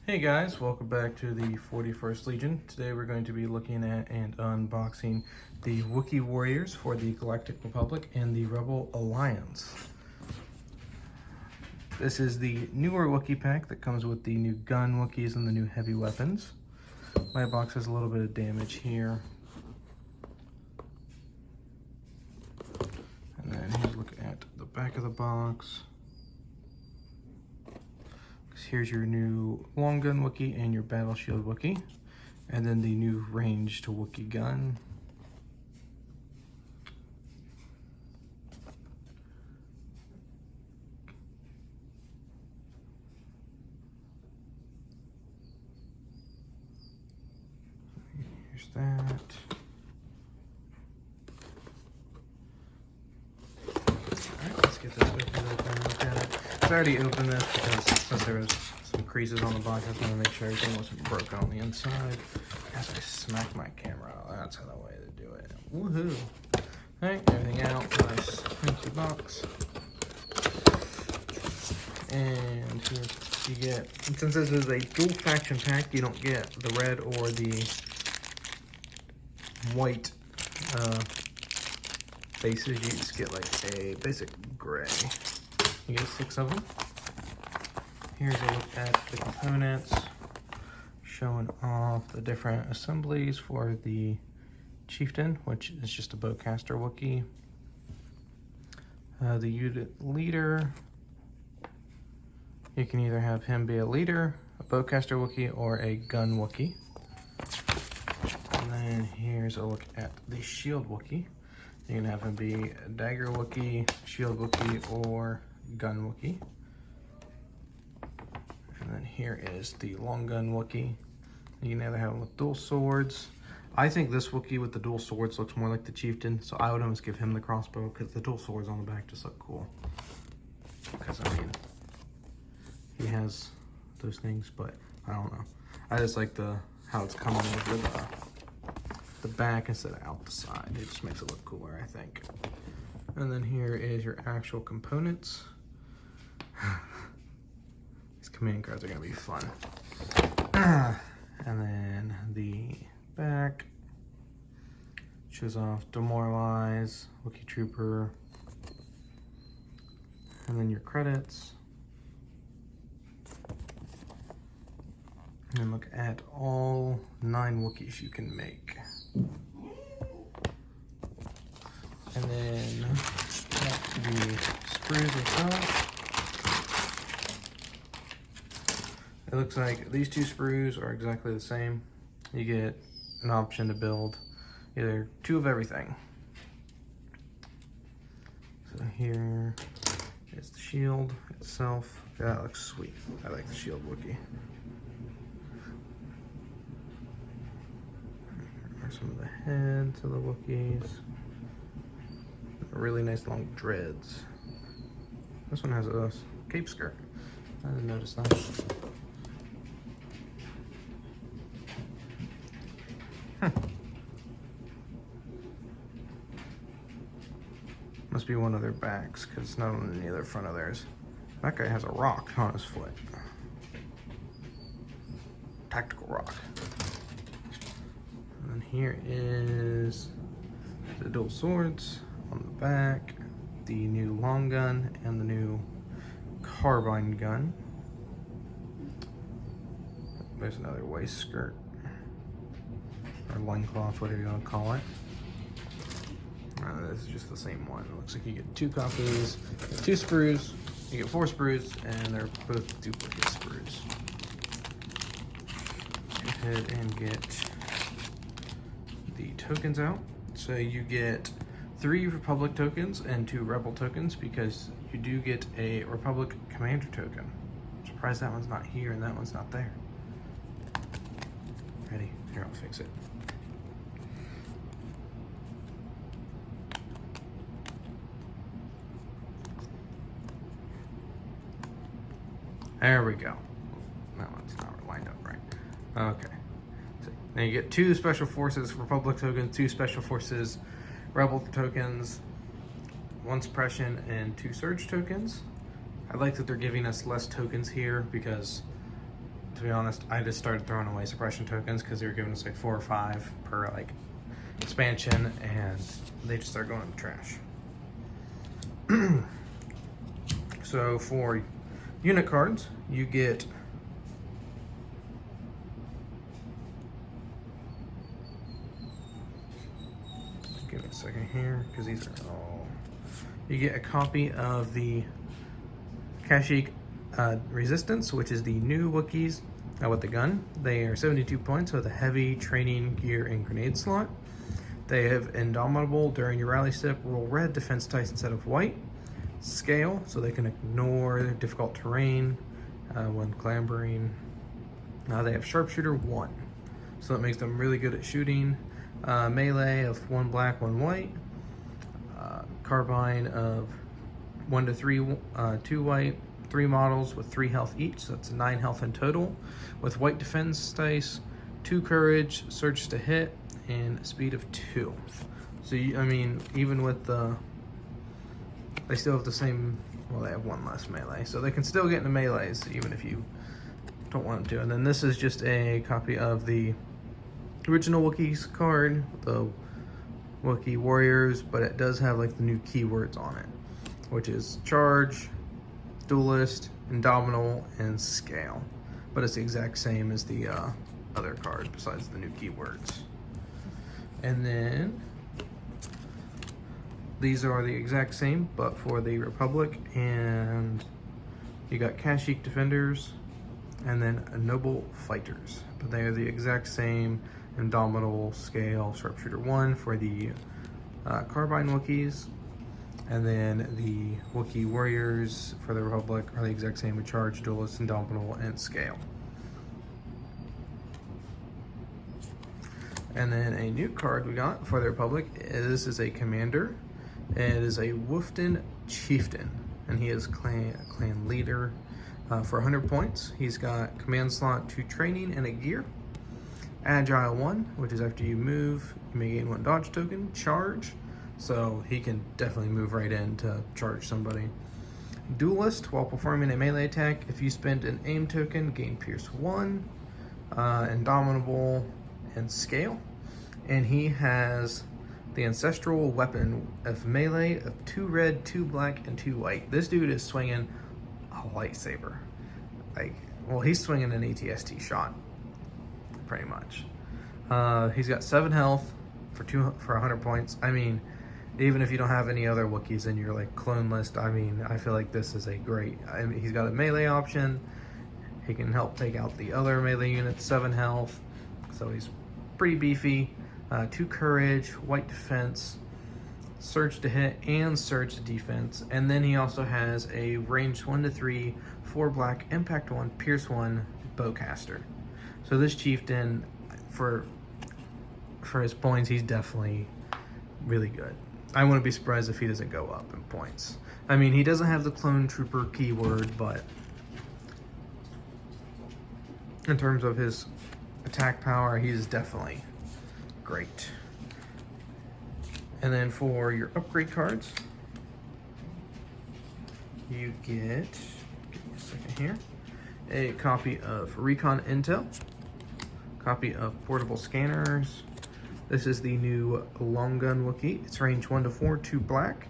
Hey guys, welcome back to the 41st Legion. Today we're going to be looking at and unboxing the Wookiee warriors for the Galactic Republic and the Rebel Alliance. This is the newer Wookiee pack that comes with the new gun Wookiees and the new heavy weapons. My box has a little bit of damage here. And then here's a look at the back of the box. Here's your new long gun Wookiee and your battle shield Wookiee, and then the new ranged Wookiee gun. Here's that. Alright, let's get this open and look at it. I already opened this because since there was some creases on the box, I just want to make sure everything wasn't broken on the inside. As I smack my camera out, that's the way to do it. Woohoo! Alright, everything out. Nice empty box. And here you get, and since this is a dual faction pack, you don't get the red or the white bases. You just get like a basic gray. You get 6 of them. Here's a look at the components, showing off the different assemblies for the Chieftain, which is just a bowcaster Wookiee. The unit leader, you can either have him be a leader, a bowcaster Wookiee, or a gun Wookiee. And then here's a look at the shield Wookiee. You can have him be a dagger Wookiee, shield Wookiee, or gun Wookiee. And then here is the long gun Wookiee. You can either have him with dual swords. I think this Wookiee with the dual swords looks more like the Chieftain, so I would almost give him the crossbow because the dual swords on the back just look cool. Because I mean, he has those things, but I don't know. I just like how it's coming over the back instead of out the side. It just makes it look cooler, I think. And then here is your actual components. These command cards are gonna be fun. And then the back shows off Demoralize, Wookiee Trooper, and then your credits. And look at all 9 Wookiees you can make. And then the sprues themselves. It looks like these 2 sprues are exactly the same. You get an option to build either 2 of everything. So here is the shield itself. That looks sweet. I like the shield Wookiee. Here are some of the heads of the Wookiees. A really nice long dreads. This one has a cape skirt. I didn't notice that. Must be one of their backs, because it's not on any other front of theirs. That guy has a rock on his foot. Tactical rock. And then here is the dual swords on the back, the new long gun, and the new carbine gun. There's another waist skirt, or loincloth, whatever you want to call it. This is just the same one. It looks like you get 2 copies, 2 sprues, you get 4 sprues, and they're both duplicate sprues. Go ahead and get the tokens out. So you get 3 Republic tokens and 2 Rebel tokens because you do get a Republic Commander token. I'm surprised that one's not here and that one's not there. Ready? Here, I'll fix it. There we go. No, it's not lined up right. Okay. So now you get 2 Special Forces Republic tokens, 2 Special Forces Rebel tokens, 1 Suppression, and 2 Surge tokens. I like that they're giving us less tokens here because to be honest, I just started throwing away suppression tokens because they were giving us like 4 or 5 per like expansion, and they just started going in the trash. So for unit cards, you get give me a second here because these are all. You get a copy of the Kashyyyk Resistance, which is the new Wookiees with the gun. They are 72 points with a heavy training gear and grenade slot. They have Indomitable during your rally step, roll red defense dice instead of white. Scale, so they can ignore difficult terrain when clambering. They have Sharpshooter 1, so that makes them really good at shooting. Melee of 1 black, 1 white. Carbine of 1 to 3, 2 white. 3 models with 3 health each, so that's 9 health in total. With white defense dice, 2 courage, surge to hit, and a speed of 2. So I mean, even with the, they still have the same. Well, they have 1 less melee, so they can still get into melees even if you don't want them to. And then this is just a copy of the original Wookiees card, the Wookiee Warriors, but it does have like the new keywords on it, which is charge, duelist, indomitable, and scale. But it's the exact same as the other card besides the new keywords. And then these are the exact same, but for the Republic, and you got Kashyyyk Defenders, and then Noble Fighters. But they are the exact same Indomitable, Scale, Sharpshooter 1 for the Carbine Wookiees, and then the Wookiee Warriors for the Republic are the exact same with Charge, Duelist, Indomitable, and Scale. And then a new card we got for the Republic. This is a commander. It is a Wolfton Chieftain, and he is clan leader for 100 points. He's got command slot 2 training and a gear. Agile 1, which is after you move, you may gain 1 dodge token. Charge, so he can definitely move right in to charge somebody. Duelist, while performing a melee attack, if you spend an aim token, gain Pierce 1. Indomitable, and Scale. And he has the ancestral weapon of melee of 2 red, 2 black, and 2 white. This dude is swinging a lightsaber. Like, well, he's swinging an ATST shot, pretty much. He's got 7 health for 100 points. I mean, even if you don't have any other Wookiees in your like clone list, I mean, I feel like this is a great. I mean, he's got a melee option. He can help take out the other melee units. 7 health, so he's pretty beefy. 2 courage, white defense, surge to hit, and surge to defense. And then he also has a range 1 to 3, 4 black, impact 1, pierce 1, bowcaster. So this chieftain, for his points, he's definitely really good. I wouldn't be surprised if he doesn't go up in points. I mean, he doesn't have the clone trooper keyword, but in terms of his attack power, he's definitely great. And then for your upgrade cards, you get, give me a second here, a copy of Recon Intel, copy of Portable Scanners. This is the new Long Gun Wookiee. It's range 1 to 4, 2 black.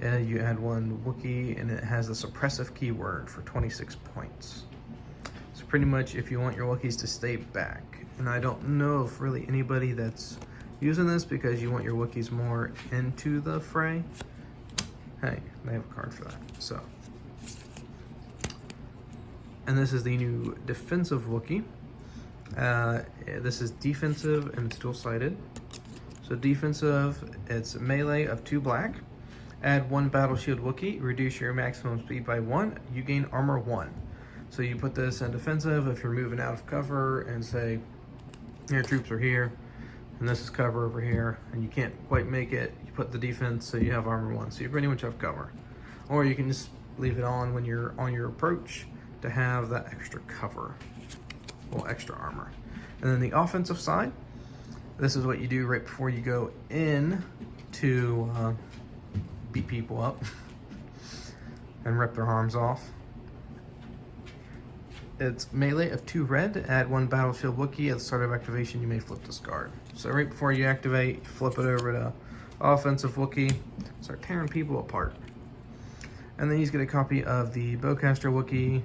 You add 1 Wookiee, and it has a suppressive keyword for 26 points. So pretty much if you want your Wookiees to stay back, and I don't know if really anybody that's using this because you want your Wookiees more into the fray. Hey, they have a card for that. So, and this is the new defensive Wookiee. This is defensive and it's dual-sided. So defensive, it's melee of 2 black. Add 1 battle shield Wookiee, reduce your maximum speed by 1. You gain armor 1. So you put this in defensive if you're moving out of cover and say your troops are here and this is cover over here and you can't quite make it, you put the defense so you have armor 1. So you pretty much have cover. Or you can just leave it on when you're on your approach to have that extra cover. Well, extra armor. And then the offensive side, this is what you do right before you go in to beat people up and rip their arms off. It's melee of 2 red, add 1 battlefield Wookiee. At the start of activation, you may flip this card. So right before you activate, flip it over to offensive Wookiee, start tearing people apart. And then he's got a copy of the Bowcaster Wookiee.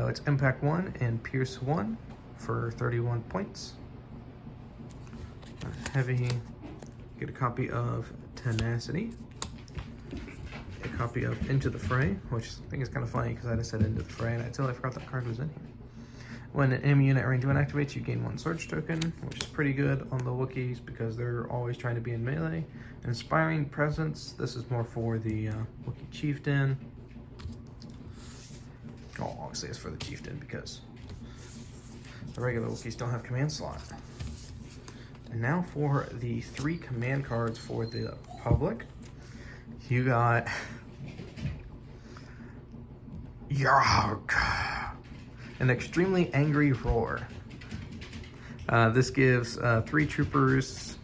It's Impact 1 and Pierce 1 for 31 points. Heavy, get a copy of Tenacity. A copy of Into the Fray, which I think is kind of funny because I just said Into the Fray and I totally forgot that card was in here. When an enemy unit range 1 activates, you gain 1 Surge token, which is pretty good on the Wookiees because they're always trying to be in melee. Inspiring Presence, this is more for the Wookiee Chieftain. Oh, obviously it's for the Chieftain because the regular Wookiees don't have command slot. And now for the 3 command cards for the Republic. You got Yarg, an extremely angry roar. This gives 3 troopers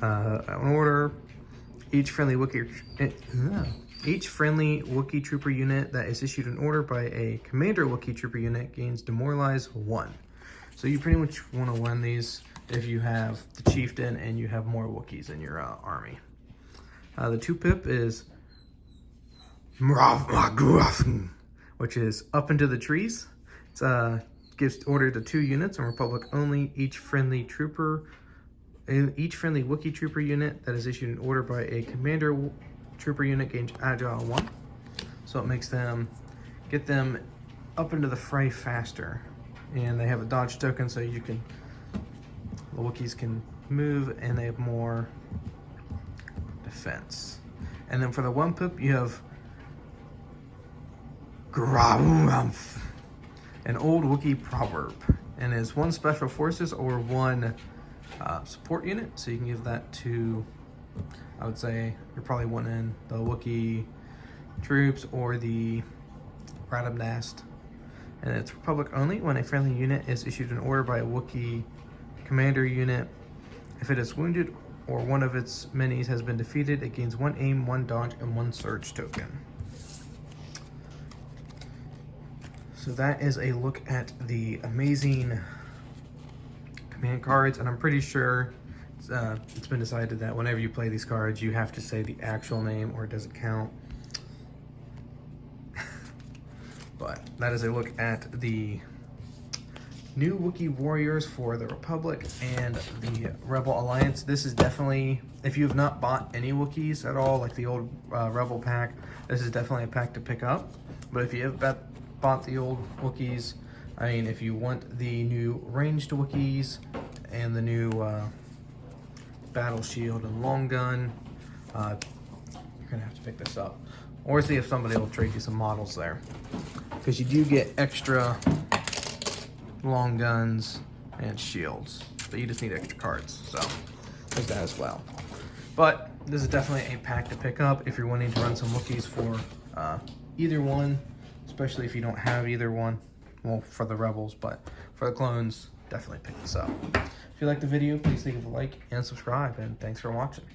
an order. Each friendly Wookiee trooper unit that is issued an order by a commander Wookiee trooper unit gains Demoralize 1. So you pretty much want to win these if you have the Chieftain and you have more Wookiees in your army. The 2-pip is which is Up Into the Trees. It gives order to 2 units on Republic only. Each friendly Wookiee trooper unit that is issued an order by a commander trooper unit gains Agile 1. So it makes them, get them up into the fray faster. And they have a dodge token so you can, the Wookiees can move and they have more defense. And then for the 1-pip, you have Graumph, an old Wookiee proverb, and is 1 special forces or 1 support unit. So you can give that to, I would say, you're probably wanting the Wookiee troops or the Radamnast. And it's Republic only. When a friendly unit is issued an order by a Wookiee commander unit, if it is wounded or one of its minis has been defeated, it gains 1 aim, 1 dodge, and 1 surge token. So that is a look at the amazing command cards, and I'm pretty sure it's been decided that whenever you play these cards, you have to say the actual name or it doesn't count. But that is a look at the new Wookiee warriors for the Republic and the Rebel Alliance. This is definitely, if you have not bought any Wookiees at all, like the old Rebel pack, this is definitely a pack to pick up. But if you have bought the old Wookiees, I mean, if you want the new ranged Wookiees and the new battle shield and long gun, you're gonna have to pick this up. Or see if somebody will trade you some models there. Because you do get extra long guns and shields, but you just need extra cards, so there's that as well. But this is definitely a pack to pick up if you're wanting to run some Wookiees for either one, especially if you don't have either one. Well, for the Rebels, but for the clones, definitely pick this up. If you like the video, please leave a like and subscribe, and thanks for watching.